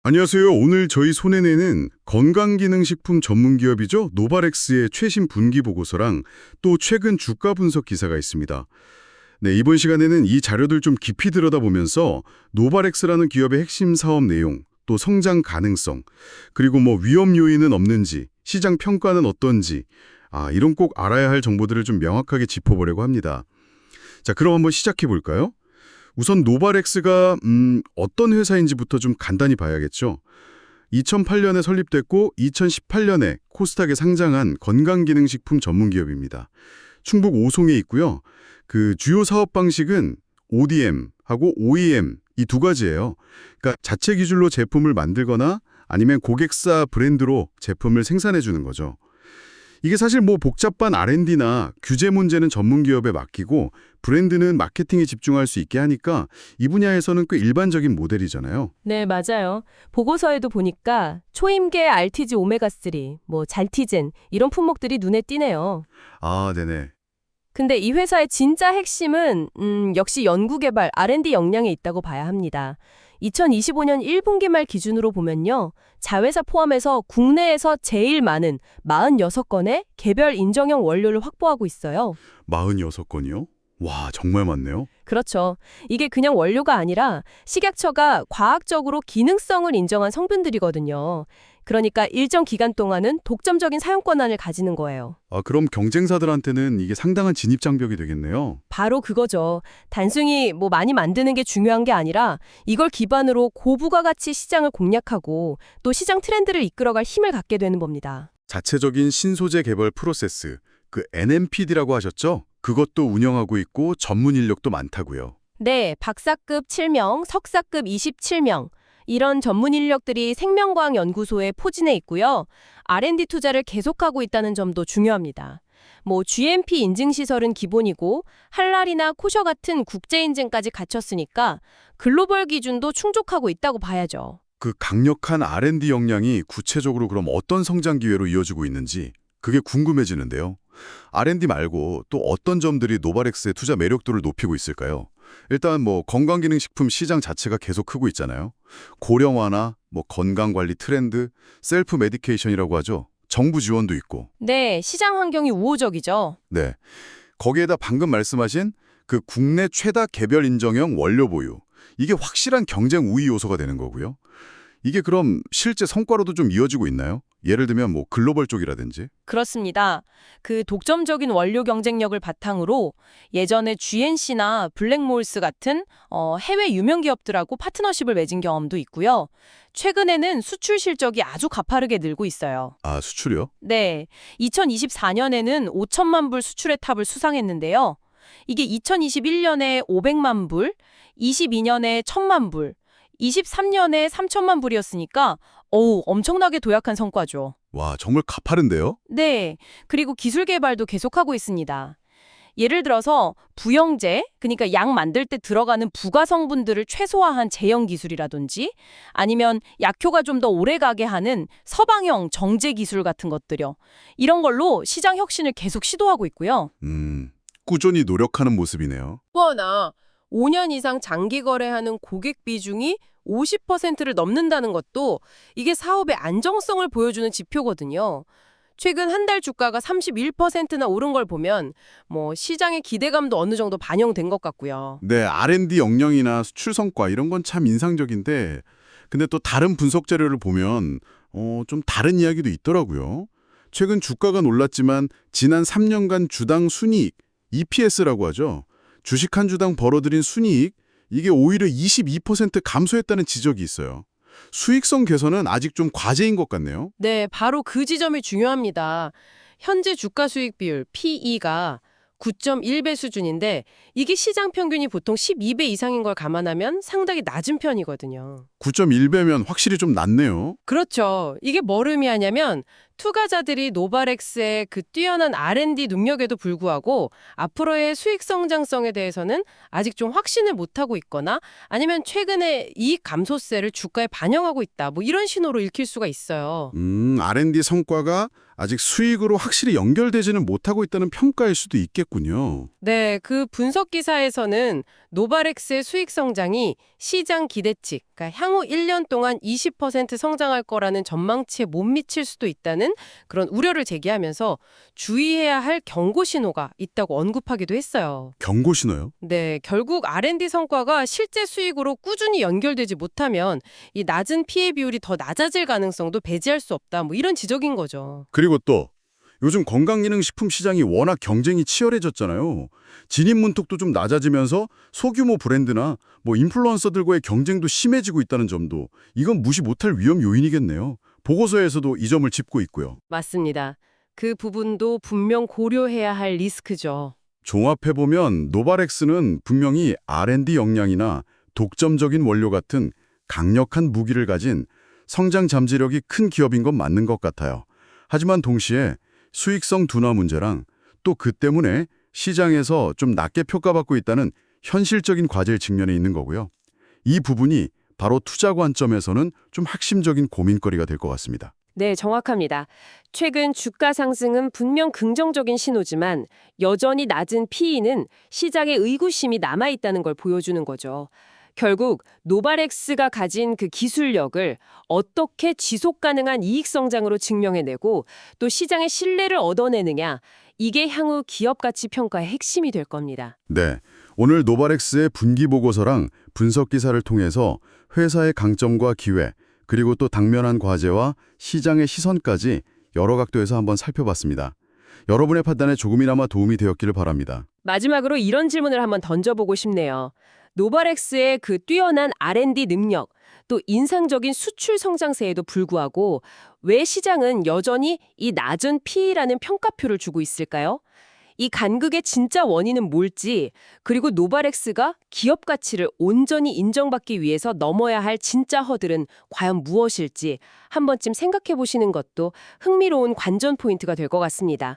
안녕하세요. 오늘 저희 손에내는 건강기능식품 전문기업이죠. 노바렉스의 최신 분기 보고서랑 또 최근 주가 분석 기사가 있습니다. 네, 이번 시간에는 이 자료들 좀 깊이 들여다보면서 노바렉스라는 기업의 핵심 사업 내용, 또 성장 가능성, 그리고 위험 요인은 없는지, 시장 평가는 어떤지, 이런 꼭 알아야 할 정보들을 좀 명확하게 짚어보려고 합니다. 자, 그럼 한번 시작해 볼까요? 우선 노바렉스가 어떤 회사인지부터 좀 간단히 봐야겠죠. 2008년에 설립됐고 2018년에 코스닥에 상장한 건강기능식품 전문기업입니다. 충북 오송에 있고요. 그 주요 사업 방식은 ODM하고 OEM 이 두 가지예요. 그러니까 자체 기술로 제품을 만들거나 아니면 고객사 브랜드로 제품을 생산해 주는 거죠. 이게 사실 복잡한 R&D나 규제 문제는 전문기업에 맡기고 브랜드는 마케팅에 집중할 수 있게 하니까 이 분야에서는 꽤 일반적인 모델이잖아요. 네, 맞아요. 보고서에도 보니까 초임계 RTG 오메가3, 잘티젠 이런 품목들이 눈에 띄네요. 네네. 근데 이 회사의 진짜 핵심은 역시 연구개발 R&D 역량에 있다고 봐야 합니다. 2025년 1분기 말 기준으로 보면요. 자회사 포함해서 국내에서 제일 많은 46건의 개별 인정형 원료를 확보하고 있어요. 46건이요? 와, 정말 많네요. 그렇죠. 이게 그냥 원료가 아니라 식약처가 과학적으로 기능성을 인정한 성분들이거든요. 그러니까 일정 기간 동안은 독점적인 사용 권한을 가지는 거예요. 그럼 경쟁사들한테는 이게 상당한 진입 장벽이 되겠네요. 바로 그거죠. 단순히 많이 만드는 게 중요한 게 아니라 이걸 기반으로 고부가가치 시장을 공략하고 또 시장 트렌드를 이끌어갈 힘을 갖게 되는 겁니다. 자체적인 신소재 개발 프로세스, 그 NMPD라고 하셨죠? 그것도 운영하고 있고 전문 인력도 많다고요. 네, 박사급 7명, 석사급 27명. 이런 전문 인력들이 생명과학연구소에 포진해 있고요. R&D 투자를 계속하고 있다는 점도 중요합니다. GMP 인증시설은 기본이고 할랄이나 코셔 같은 국제 인증까지 갖췄으니까 글로벌 기준도 충족하고 있다고 봐야죠. 그 강력한 R&D 역량이 구체적으로 그럼 어떤 성장 기회로 이어지고 있는지 그게 궁금해지는데요. R&D 말고 또 어떤 점들이 노바렉스의 투자 매력도를 높이고 있을까요? 일단 건강기능식품 시장 자체가 계속 크고 있잖아요. 고령화나 건강관리 트렌드, 셀프 메디케이션이라고 하죠. 정부 지원도 있고. 네, 시장 환경이 우호적이죠. 네. 거기에다 방금 말씀하신 그 국내 최다 개별 인정형 원료 보유. 이게 확실한 경쟁 우위 요소가 되는 거고요. 이게 그럼 실제 성과로도 좀 이어지고 있나요? 예를 들면 글로벌 쪽이라든지. 그렇습니다. 그 독점적인 원료 경쟁력을 바탕으로 예전에 GNC나 블랙몰스 같은 해외 유명 기업들하고 파트너십을 맺은 경험도 있고요. 최근에는 수출 실적이 아주 가파르게 늘고 있어요. 수출이요? 네, 2024년에는 5천만 불 수출의 탑을 수상했는데요. 이게 2021년에 500만 불, 22년에 1,000만 불, 23년에 3천만 불이었으니까 엄청나게 도약한 성과죠. 와, 정말 가파른데요? 네, 그리고 기술 개발도 계속하고 있습니다. 예를 들어서 부영제, 그러니까 약 만들 때 들어가는 부가 성분들을 최소화한 제형 기술이라든지 아니면 약효가 좀 더 오래가게 하는 서방형 정제 기술 같은 것들요. 이런 걸로 시장 혁신을 계속 시도하고 있고요. 꾸준히 노력하는 모습이네요. 또 하나, 5년 이상 장기 거래하는 고객 비중이 50%를 넘는다는 것도 이게 사업의 안정성을 보여주는 지표거든요. 최근 한 달 주가가 31%나 오른 걸 보면 시장의 기대감도 어느 정도 반영된 것 같고요. 네, R&D 역량이나 수출 성과 이런 건 참 인상적인데 근데 또 다른 분석 자료를 보면 좀 다른 이야기도 있더라고요. 최근 주가가 놀랐지만 지난 3년간 주당 순이익, EPS라고 하죠. 주식 한 주당 벌어들인 순이익, 이게 오히려 22% 감소했다는 지적이 있어요. 수익성 개선은 아직 좀 과제인 것 같네요. 네, 바로 그 지점이 중요합니다. 현재 주가 수익 비율 PE가 9.1배 수준인데 이게 시장 평균이 보통 12배 이상인 걸 감안하면 상당히 낮은 편이거든요. 9.1배면 확실히 좀 낮네요. 그렇죠. 이게 뭘 의미하냐면 투자자들이 노바렉스의 그 뛰어난 R&D 능력에도 불구하고 앞으로의 수익 성장성에 대해서는 아직 좀 확신을 못하고 있거나 아니면 최근에 이익 감소세를 주가에 반영하고 있다. 뭐 이런 신호로 읽힐 수가 있어요. R&D 성과가 아직 수익으로 확실히 연결되지는 못하고 있다는 평가일 수도 있겠군요. 네, 그 분석 기사에서는 노바렉스의 수익 성장이 시장 기대치, 그러니까 향후 1년 동안 20% 성장할 거라는 전망치에 못 미칠 수도 있다는 그런 우려를 제기하면서 주의해야 할 경고 신호가 있다고 언급하기도 했어요. 경고 신호요? 네, 결국 R&D 성과가 실제 수익으로 꾸준히 연결되지 못하면 이 낮은 피해 비율이 더 낮아질 가능성도 배제할 수 없다. 뭐 이런 지적인 거죠. 그리고 또 요즘 건강기능식품 시장이 워낙 경쟁이 치열해졌잖아요. 진입 문턱도 좀 낮아지면서 소규모 브랜드나 인플루언서들과의 경쟁도 심해지고 있다는 점도 이건 무시 못할 위험 요인이겠네요. 보고서에서도 이 점을 짚고 있고요. 맞습니다. 그 부분도 분명 고려해야 할 리스크죠. 종합해보면 노바렉스는 분명히 R&D 역량이나 독점적인 원료 같은 강력한 무기를 가진 성장 잠재력이 큰 기업인 건 맞는 것 같아요. 하지만 동시에 수익성 둔화 문제랑 또 그 때문에 시장에서 좀 낮게 평가받고 있다는 현실적인 과제의 측면에 있는 거고요. 이 부분이 바로 투자 관점에서는 좀 핵심적인 고민거리가 될 것 같습니다. 네, 정확합니다. 최근 주가 상승은 분명 긍정적인 신호지만 여전히 낮은 PE는 시장의 의구심이 남아있다는 걸 보여주는 거죠. 결국 노바렉스가 가진 그 기술력을 어떻게 지속 가능한 이익 성장으로 증명해내고 또 시장의 신뢰를 얻어내느냐, 이게 향후 기업 가치 평가의 핵심이 될 겁니다. 네, 오늘 노바렉스의 분기 보고서랑 분석 기사를 통해서 회사의 강점과 기회, 그리고 또 당면한 과제와 시장의 시선까지 여러 각도에서 한번 살펴봤습니다. 여러분의 판단에 조금이나마 도움이 되었기를 바랍니다. 마지막으로 이런 질문을 한번 던져보고 싶네요. 노바렉스의 그 뛰어난 R&D 능력, 또 인상적인 수출 성장세에도 불구하고 왜 시장은 여전히 이 낮은 PE라는 평가표를 주고 있을까요? 이 간극의 진짜 원인은 뭘지, 그리고 노바렉스가 기업 가치를 온전히 인정받기 위해서 넘어야 할 진짜 허들은 과연 무엇일지 한 번쯤 생각해 보시는 것도 흥미로운 관전 포인트가 될 것 같습니다.